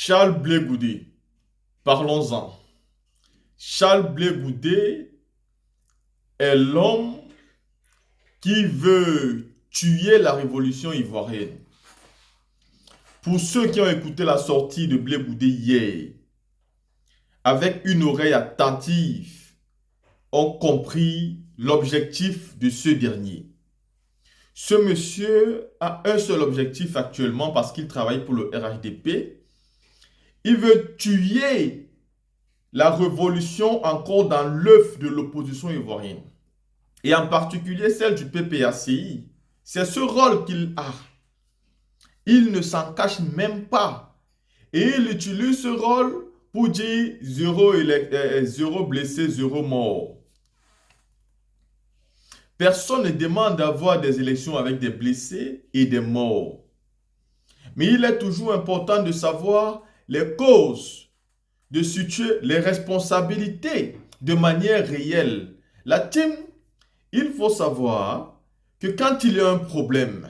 Charles Blé Goudé, parlons-en. Charles Blé Goudé est l'homme qui veut tuer la révolution ivoirienne. Pour ceux qui ont écouté la sortie de Blé Goudé hier, avec une oreille attentive, ont compris l'objectif de ce dernier. Ce monsieur a un seul objectif actuellement parce qu'il travaille pour le RHDP. Il veut tuer la révolution encore dans l'œuf de l'opposition ivoirienne. Et en particulier celle du PPACI. C'est ce rôle qu'il a. Il ne s'en cache même pas. Et il utilise ce rôle pour dire zéro blessé, zéro mort. Personne ne demande d'avoir des élections avec des blessés et des morts. Mais il est toujours important de savoir les causes, de situer les responsabilités de manière réelle. La team, il faut savoir que quand il y a un problème,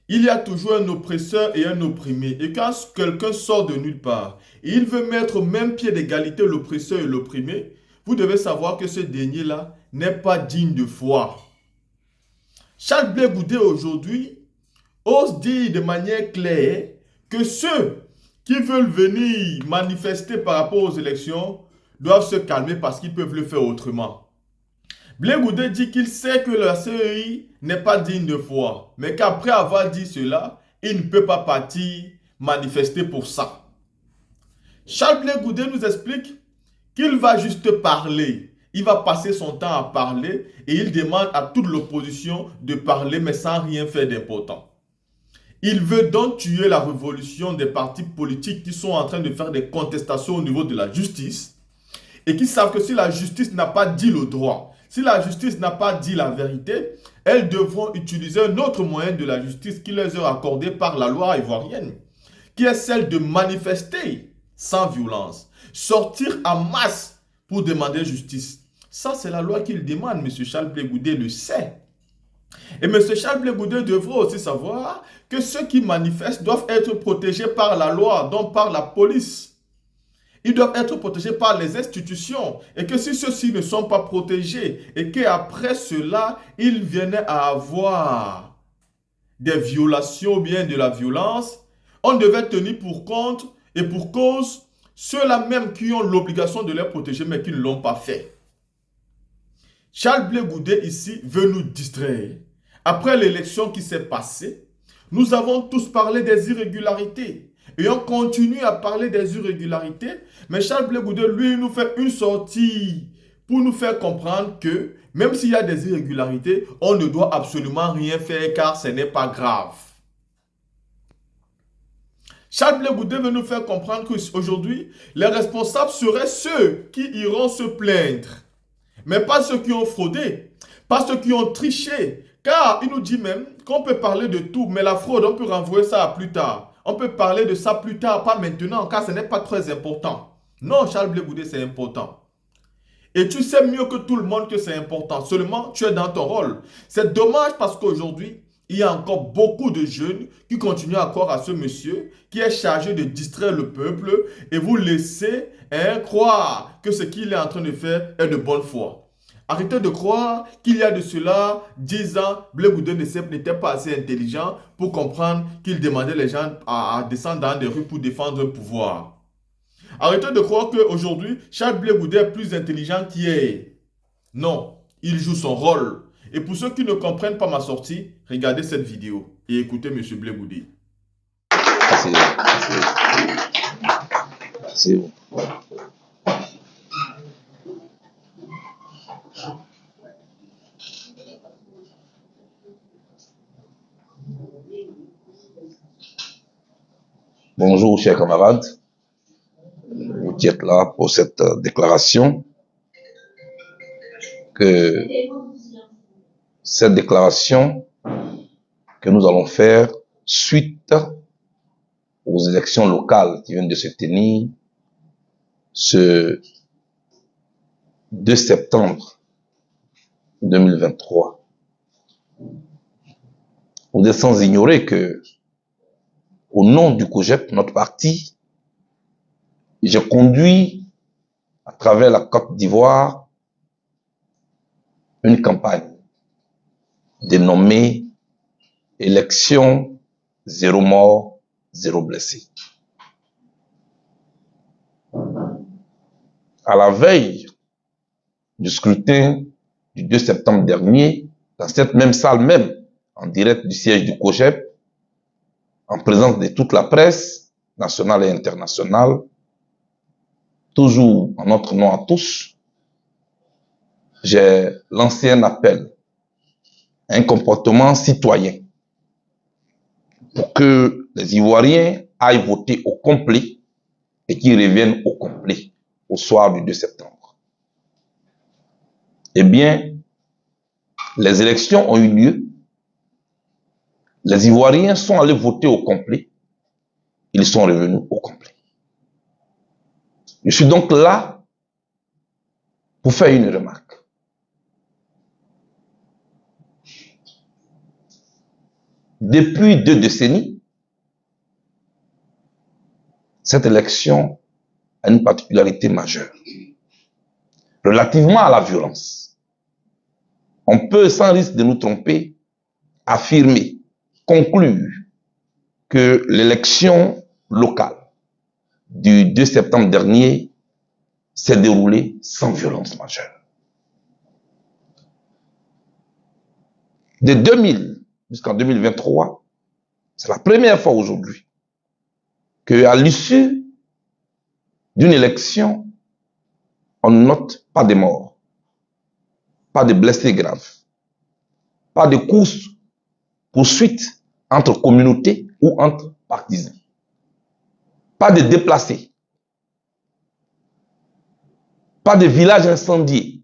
il y a toujours un oppresseur et un opprimé. Et quand quelqu'un sort de nulle part, et il veut mettre au même pied d'égalité l'oppresseur et l'opprimé, vous devez savoir que ce dernier-là n'est pas digne de foi. Charles Blé Goudé aujourd'hui ose dire de manière claire que ceux qui veulent venir manifester par rapport aux élections doivent se calmer parce qu'ils peuvent le faire autrement. Blé Goudé dit qu'il sait que la CEI n'est pas digne de foi, mais qu'après avoir dit cela, il ne peut pas partir manifester pour ça. Charles Blé Goudé nous explique qu'il va juste parler. Il va passer son temps à parler et il demande à toute l'opposition de parler mais sans rien faire d'important. Il veut donc tuer la révolution des partis politiques qui sont en train de faire des contestations au niveau de la justice et qui savent que si la justice n'a pas dit le droit, si la justice n'a pas dit la vérité, elles devront utiliser un autre moyen de la justice qui leur est accordé par la loi ivoirienne, qui est celle de manifester sans violence, sortir en masse pour demander justice. Ça, c'est la loi qu'il demande, M. Charles Blé Goudé le sait. Et M. Charles Blé Goudé devrait aussi savoir que ceux qui manifestent doivent être protégés par la loi, donc par la police. Ils doivent être protégés par les institutions. Et que si ceux-ci ne sont pas protégés et qu'après cela, ils viennent à avoir des violations ou bien de la violence, on devait tenir pour compte et pour cause ceux-là même qui ont l'obligation de les protéger mais qui ne l'ont pas fait. Charles Blé Goudé ici veut nous distraire. Après l'élection qui s'est passée, nous avons tous parlé des irrégularités. Et on continue à parler des irrégularités. Mais Charles Blé Goudé, lui, nous fait une sortie pour nous faire comprendre que même s'il y a des irrégularités, on ne doit absolument rien faire car ce n'est pas grave. Charles Blé Goudé veut nous faire comprendre qu'aujourd'hui, les responsables seraient ceux qui iront se plaindre. Mais pas ceux qui ont fraudé, pas ceux qui ont triché. Car il nous dit même qu'on peut parler de tout, mais la fraude, on peut renvoyer ça à plus tard. On peut parler de ça plus tard, pas maintenant, car ce n'est pas très important. Non, Charles Blé Goudé, c'est important. Et tu sais mieux que tout le monde que c'est important. Seulement, tu es dans ton rôle. C'est dommage parce qu'aujourd'hui, il y a encore beaucoup de jeunes qui continuent à croire à ce monsieur qui est chargé de distraire le peuple et vous laissez croire que ce qu'il est en train de faire est de bonne foi. Arrêtez de croire qu'il y a de cela 10 ans, Blé Goudé n'était pas assez intelligent pour comprendre qu'il demandait les gens à descendre dans des rues pour défendre le pouvoir. Arrêtez de croire qu'aujourd'hui, Charles Blé Goudé est plus intelligent qu'hier. Non, il joue son rôle. Et pour ceux qui ne comprennent pas ma sortie, regardez cette vidéo et écoutez M. Blé Goudé. C'est bon. Bonjour, chers camarades. Vous qui êtes là pour cette déclaration. Cette déclaration que nous allons faire suite aux élections locales qui viennent de se tenir ce 2 septembre 2023. Vous êtes sans ignorer que, au nom du COJEP, notre parti, j'ai conduit à travers la Côte d'Ivoire une campagne dénommée Élection zéro mort, zéro blessé. À la veille du scrutin du 2 septembre dernier, dans cette même salle même, en direct du siège du COJEP, en présence de toute la presse, nationale et internationale, toujours en notre nom à tous, j'ai lancé un appel à un comportement citoyen pour que les Ivoiriens aillent voter au complet et qu'ils reviennent au complet au soir du 2 septembre. Eh bien, les élections ont eu lieu. Les Ivoiriens sont allés voter au complet. Ils sont revenus au complet. Je suis donc là pour faire une remarque. Depuis 2 décennies, cette élection a une particularité majeure. Relativement à la violence, on peut, sans risque de nous tromper, affirmer, conclure que l'élection locale du 2 septembre dernier s'est déroulée sans violence majeure. De 2000 jusqu'en 2023, c'est la première fois aujourd'hui qu'à l'issue d'une élection, on ne note pas de morts, pas de blessés graves, pas de poursuites entre communautés ou entre partisans, pas de déplacés, pas de villages incendiés.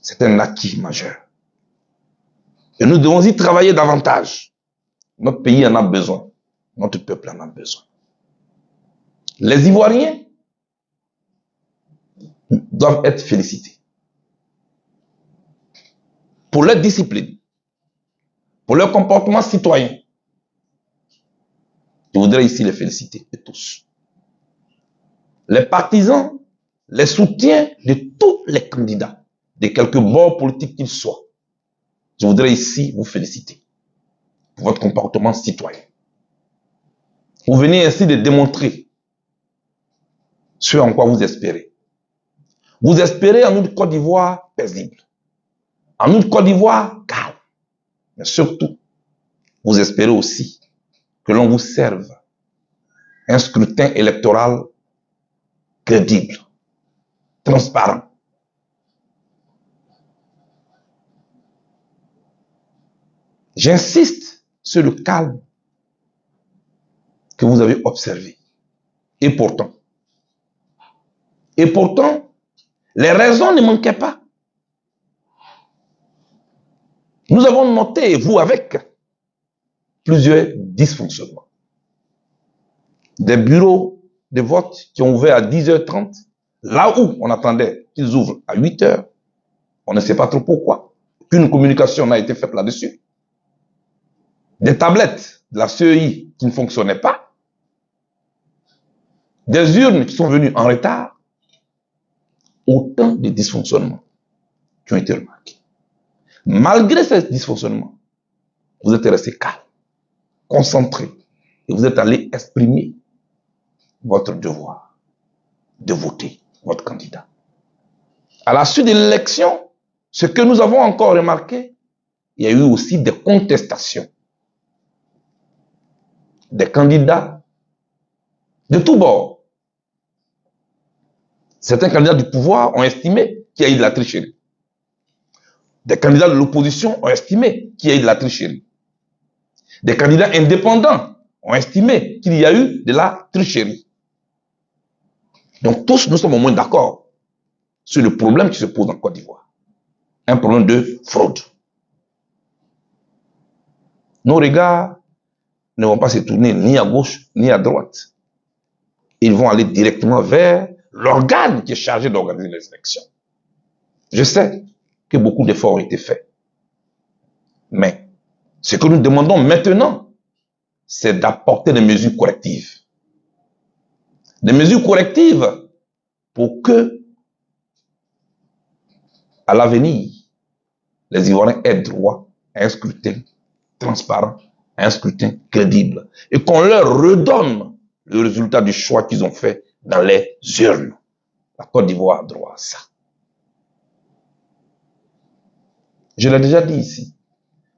C'est un acquis majeur. Et nous devons y travailler davantage. Notre pays en a besoin. Notre peuple en a besoin. Les Ivoiriens doivent être félicités pour leur discipline, pour leur comportement citoyen. Je voudrais ici les féliciter de tous. Les partisans, les soutiens de tous les candidats, de quelque bord politique qu'ils soient. Je voudrais ici vous féliciter pour votre comportement citoyen. Vous venez ainsi de démontrer ce en quoi vous espérez. Vous espérez en une Côte d'Ivoire paisible, en une Côte d'Ivoire calme, mais surtout, vous espérez aussi que l'on vous serve un scrutin électoral crédible, transparent. J'insiste sur le calme que vous avez observé. Et pourtant, les raisons ne manquaient pas. Nous avons noté, vous avec, plusieurs dysfonctionnements. Des bureaux de vote qui ont ouvert à 10h30, là où on attendait qu'ils ouvrent à 8h. On ne sait pas trop pourquoi. Aucune communication n'a été faite là-dessus. Des tablettes de la CEI qui ne fonctionnaient pas. Des urnes qui sont venues en retard. Autant de dysfonctionnements qui ont été remarqués. Malgré ces dysfonctionnements, vous êtes resté calme, concentré, et vous êtes allé exprimer votre devoir de voter votre candidat. À la suite de l'élection, ce que nous avons encore remarqué, il y a eu aussi des contestations. Des candidats de tous bords. Certains candidats du pouvoir ont estimé qu'il y a eu de la tricherie. Des candidats de l'opposition ont estimé qu'il y a eu de la tricherie. Des candidats indépendants ont estimé qu'il y a eu de la tricherie. Donc tous, nous sommes au moins d'accord sur le problème qui se pose en Côte d'Ivoire. Un problème de fraude. Nos regards ne vont pas se tourner ni à gauche ni à droite. Ils vont aller directement vers l'organe qui est chargé d'organiser les élections. Je sais que beaucoup d'efforts ont été faits. Mais ce que nous demandons maintenant, c'est d'apporter des mesures correctives. des mesures correctives pour que, à l'avenir, les Ivoiriens aient droit à un scrutin transparent, à un scrutin crédible, et qu'on leur redonne le résultat du choix qu'ils ont fait dans les urnes. La Côte d'Ivoire a droit à ça. Je l'ai déjà dit ici.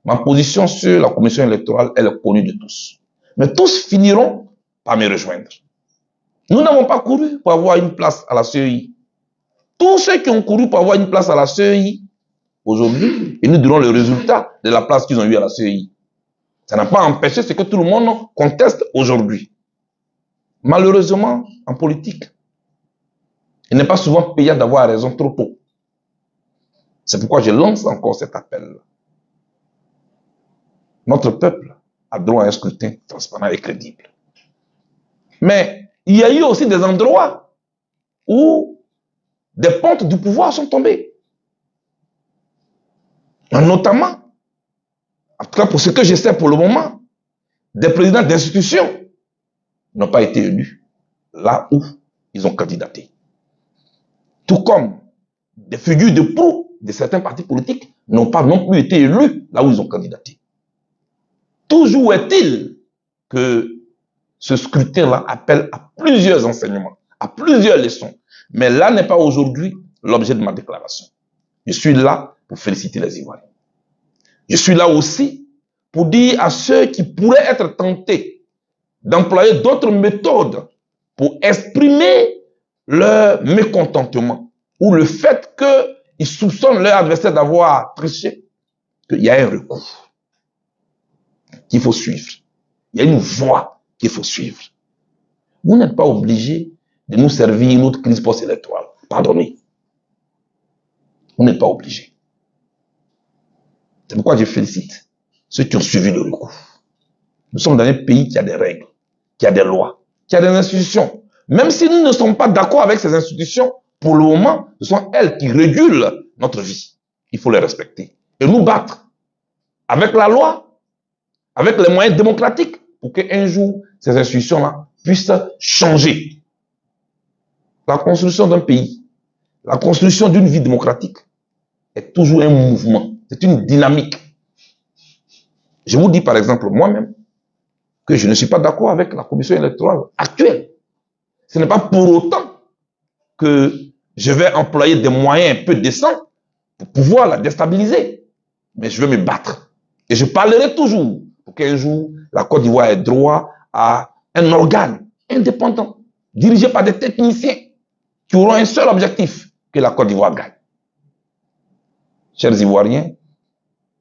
Ma position sur la commission électorale, elle est connue de tous. Mais tous finiront par me rejoindre. Nous n'avons pas couru pour avoir une place à la CEI. Tous ceux qui ont couru pour avoir une place à la CEI, aujourd'hui, ils nous diront le résultat de la place qu'ils ont eu à la CEI. Ça n'a pas empêché ce que tout le monde conteste aujourd'hui. Malheureusement, en politique, il n'est pas souvent payant d'avoir raison trop tôt. C'est pourquoi je lance encore cet appel. Notre peuple a droit à un scrutin transparent et crédible. Mais il y a eu aussi des endroits où des pentes du pouvoir sont tombées. Notamment, en tout cas pour ce que je sais pour le moment, des présidents d'institutions n'ont pas été élus là où ils ont candidaté. Tout comme des figures de proue de certains partis politiques n'ont pas non plus été élus là où ils ont candidaté. Toujours est-il que ce scrutin-là appelle à plusieurs enseignements, à plusieurs leçons. Mais là n'est pas aujourd'hui l'objet de ma déclaration. Je suis là pour féliciter les Ivoiriens. Je suis là aussi pour dire à ceux qui pourraient être tentés d'employer d'autres méthodes pour exprimer leur mécontentement ou le fait qu'ils soupçonnent leur adversaire d'avoir triché, qu'il y a un recours qu'il faut suivre. Il y a une voie qu'il faut suivre. Vous n'êtes pas obligé de nous servir une autre crise post-électorale. Pardonnez. Vous n'êtes pas obligé. C'est pourquoi je félicite ceux qui ont suivi le recours. Nous sommes dans un pays qui a des règles, qui a des lois, qui a des institutions. Même si nous ne sommes pas d'accord avec ces institutions, pour le moment, ce sont elles qui régulent notre vie. Il faut les respecter. Et nous battre avec la loi, avec les moyens démocratiques, pour qu'un jour, ces institutions-là puissent changer. La construction d'un pays, la construction d'une vie démocratique est toujours un mouvement, c'est une dynamique. Je vous dis par exemple moi-même que je ne suis pas d'accord avec la commission électorale actuelle. Ce n'est pas pour autant que je vais employer des moyens un peu décents pour pouvoir la déstabiliser. Mais je vais me battre. Et je parlerai toujours pour qu'un jour, la Côte d'Ivoire ait droit à un organe indépendant, dirigé par des techniciens qui auront un seul objectif, que la Côte d'Ivoire gagne. Chers Ivoiriens,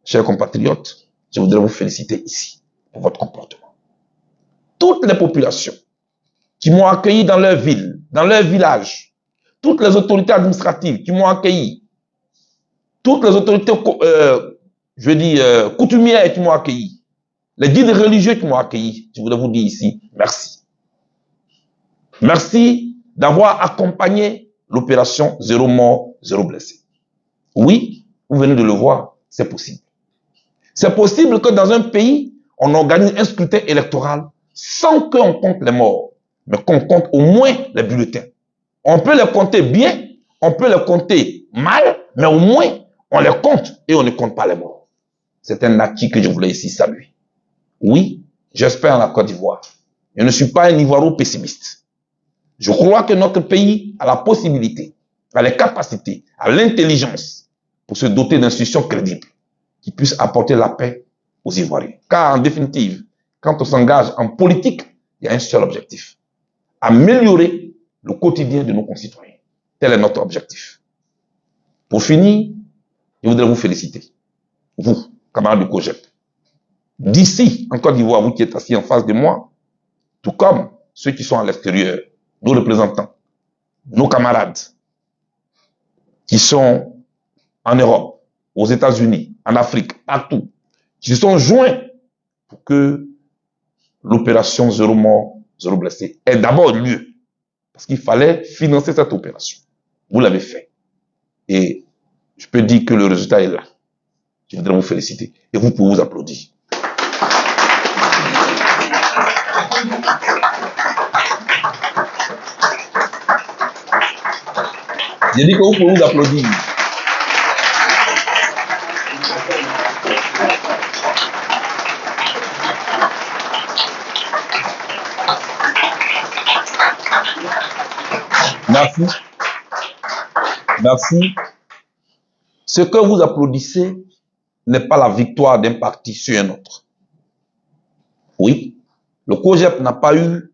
chers compatriotes, je voudrais vous féliciter ici pour votre comportement. Toutes les populations qui m'ont accueilli dans leur ville, dans leur village, toutes les autorités administratives qui m'ont accueilli, toutes les autorités, coutumières qui m'ont accueilli, les guides religieux qui m'ont accueilli, je voudrais vous dire ici, merci. Merci d'avoir accompagné l'opération Zéro mort, zéro blessé. Oui, vous venez de le voir, c'est possible. C'est possible que dans un pays, on organise un scrutin électoral sans qu'on compte les morts, mais qu'on compte au moins les bulletins. On peut les compter bien, on peut les compter mal, mais au moins, on les compte et on ne compte pas les morts. C'est un acquis que je voulais ici saluer. Oui, j'espère en la Côte d'Ivoire. Je ne suis pas un Ivoiro pessimiste. Je crois que notre pays a la possibilité, a les capacités, a l'intelligence pour se doter d'institutions crédibles qui puissent apporter la paix aux Ivoiriens. Car en définitive, quand on s'engage en politique, il y a un seul objectif. Améliorer le quotidien de nos concitoyens. Tel est notre objectif. Pour finir, je voudrais vous féliciter. Vous, camarades du COJEP. D'ici, en Côte d'Ivoire, vous qui êtes assis en face de moi, tout comme ceux qui sont à l'extérieur, nos représentants, nos camarades, qui sont en Europe, aux États-Unis, en Afrique, partout, qui se sont joints pour que l'opération Zéro mort, zéro blessé ait d'abord lieu. Parce qu'il fallait financer cette opération. Vous l'avez fait. Et je peux dire que le résultat est là. Je voudrais vous féliciter. Et vous pouvez vous applaudir. J'ai dit que vous pouvez vous applaudir. Merci. Merci. Ce que vous applaudissez n'est pas la victoire d'un parti sur un autre. Oui, le COJEP n'a pas eu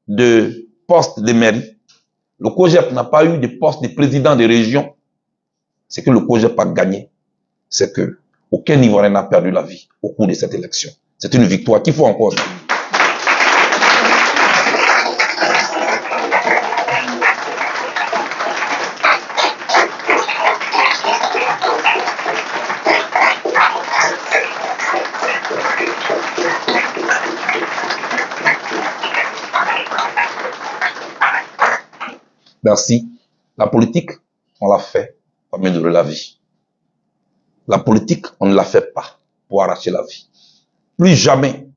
de poste de mairie. Le COJEP n'a pas eu de poste de président de région. Ce que le COJEP a gagné, c'est que aucun Ivoirien n'a perdu la vie au cours de cette élection. C'est une victoire qu'il faut encore saluer. Merci. La politique, on l'a fait pour améliorer la vie. La politique, on ne la fait pas pour arracher la vie. Plus jamais,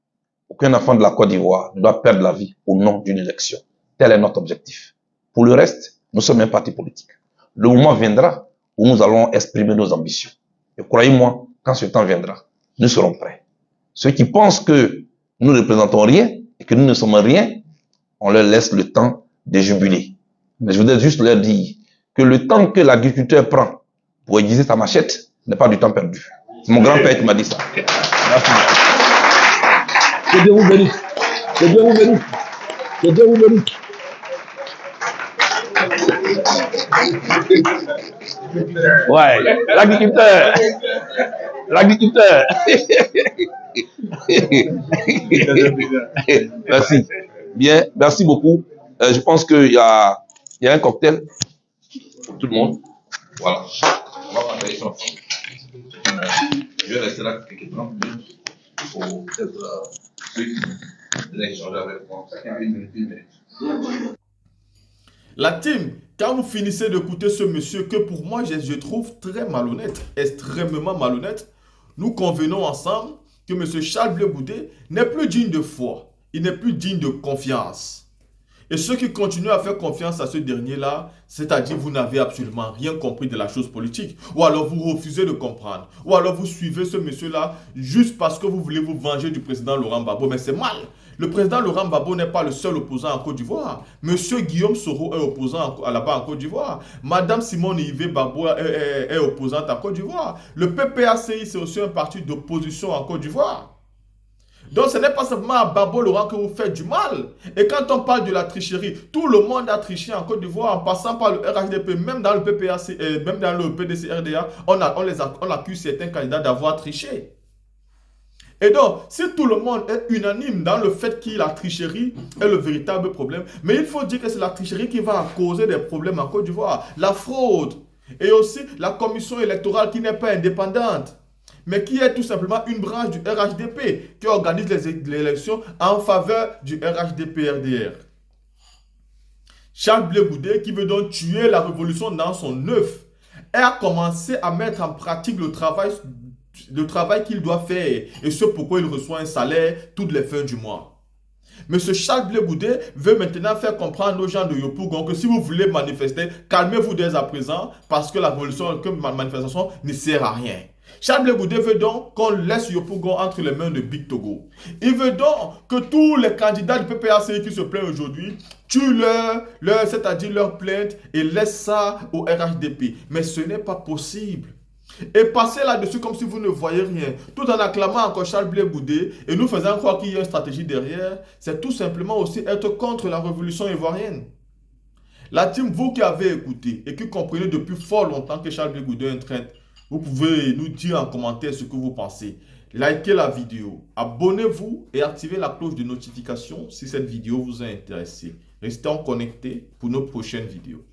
aucun enfant de la Côte d'Ivoire ne doit perdre la vie au nom d'une élection. Tel est notre objectif. Pour le reste, nous sommes un parti politique. Le moment viendra où nous allons exprimer nos ambitions. Et croyez-moi, quand ce temps viendra, nous serons prêts. Ceux qui pensent que nous ne représentons rien et que nous ne sommes rien, on leur laisse le temps de jubiler. Mais je voudrais juste leur dire que le temps que l'agriculteur prend pour aiguiser sa machette n'est pas du temps perdu. C'est mon grand-père qui m'a dit ça. Merci. Que Dieu vous bénisse. Que Dieu vous bénisse. Que Dieu vous bénisse. Ouais, l'agriculteur. L'agriculteur. Merci. Bien, merci beaucoup. Je pense qu'il y a un cocktail pour tout le monde. Voilà. On va partager ça ensemble. Je vais rester là quelques temps pour peut-être ceux qui veulent échanger avec moi. Chacun une minute. La team, quand vous finissez d'écouter ce monsieur que pour moi je trouve très malhonnête, extrêmement malhonnête, nous convenons ensemble que monsieur Charles Blé Goudé n'est plus digne de foi, il n'est plus digne de confiance. Et ceux qui continuent à faire confiance à ce dernier-là, c'est-à-dire vous n'avez absolument rien compris de la chose politique, ou alors vous refusez de comprendre, ou alors vous suivez ce monsieur-là juste parce que vous voulez vous venger du président Laurent Gbagbo, mais c'est mal. Le président Laurent Gbagbo n'est pas le seul opposant en Côte d'Ivoire. Monsieur Guillaume Soro est opposant là-bas en Côte d'Ivoire. Madame Simone Yvé Gbagbo est opposante en Côte d'Ivoire. Le PPACI, c'est aussi un parti d'opposition en Côte d'Ivoire. Donc ce n'est pas simplement à Gbagbo Laurent que vous faites du mal. Et quand on parle de la tricherie, tout le monde a triché en Côte d'Ivoire en passant par le RHDP, même dans le PPAC, même dans le PDC-RDA, on accuse certains candidats d'avoir triché. Et donc, si tout le monde est unanime dans le fait que la tricherie est le véritable problème, mais il faut dire que c'est la tricherie qui va causer des problèmes en Côte d'Ivoire. La fraude et aussi la commission électorale qui n'est pas indépendante, mais qui est tout simplement une branche du RHDP qui organise les élections en faveur du RHDP-RDR. Charles Blé Goudé, qui veut donc tuer la révolution dans son œuf, a commencé à mettre en pratique le travail qu'il doit faire, et ce pourquoi il reçoit un salaire toutes les fins du mois. M. Charles Blé Goudé veut maintenant faire comprendre aux gens de Yopougon que si vous voulez manifester, calmez-vous dès à présent parce que la manifestation ne sert à rien. Charles Blé Goudé veut donc qu'on laisse Yopougon entre les mains de Big Togo. Il veut donc que tous les candidats du PPACI qui se plaignent aujourd'hui tuent c'est-à-dire leur plainte et laissent ça au RHDP. Mais ce n'est pas possible. Et passer là-dessus comme si vous ne voyez rien, tout en acclamant encore Charles Blé Goudé et nous faisant croire qu'il y a une stratégie derrière, c'est tout simplement aussi être contre la révolution ivoirienne. La team, vous qui avez écouté et qui comprenez depuis fort longtemps que Charles Blé Goudé est un traître, vous pouvez nous dire en commentaire ce que vous pensez. Likez la vidéo, abonnez-vous et activez la cloche de notification si cette vidéo vous a intéressé. Restez connectés pour nos prochaines vidéos.